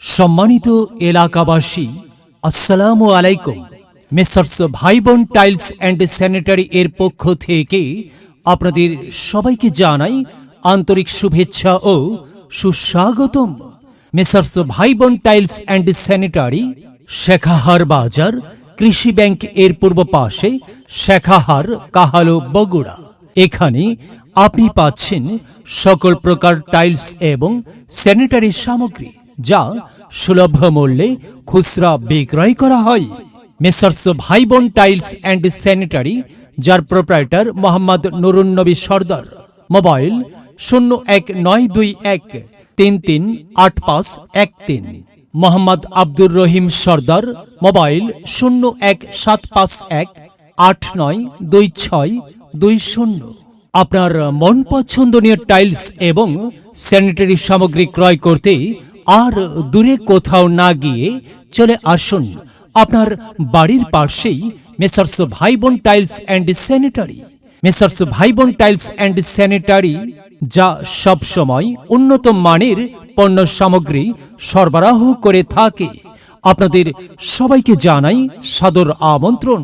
সম্মানিত এলাকাবাসী, আসসালামু আলাইকুম। মেসার্স ভাইবোন টাইলস অ্যান্ড স্যানিটারি এর পক্ষ থেকে আপনাদের সবাইকে জানাই আন্তরিক শুভেচ্ছা ও সুস্বাগতম। মেসার্স ভাইবোন টাইলস অ্যান্ড স্যানিটারি, শেখাহার বাজার, কৃষি ব্যাংক এর পূর্ব পাশে, শেখাহার, কাহালো, বগুড়া। এখানে আপনি পাচ্ছেন সকল প্রকার টাইলস এবং স্যানিটারি সামগ্রী, যা সুলভ মূল্যে খুচরা বিক্রয় করা হয়। মেসার্স ভাইবোন টাইলস অ্যান্ড স্যানিটারি, যার প্রোপ্রাইটার মোহাম্মদ নুরুন্নবী সর্দার। মোবাইল 0192133851 মোহাম্মদ আব্দুর রহিম সর্দার। মোবাইল 0117892620। আপনার মন পছন্দনীয় টাইলস এবং স্যানিটারি সামগ্রী ক্রয় করতে আর দূরে কোথাও না গিয়ে চলে আসুন আপনার বাড়ির পাশেই মেসার্স ভাইবোন টাইলস অ্যান্ড স্যানিটারি। মেসার্স ভাইবোন টাইলস অ্যান্ড স্যানিটারি, যা সব সময় উন্নত মানের পণ্য সামগ্রী সরবরাহ করে থাকে। আপনাদের সবাইকে জানাই সাদর আমন্ত্রণ।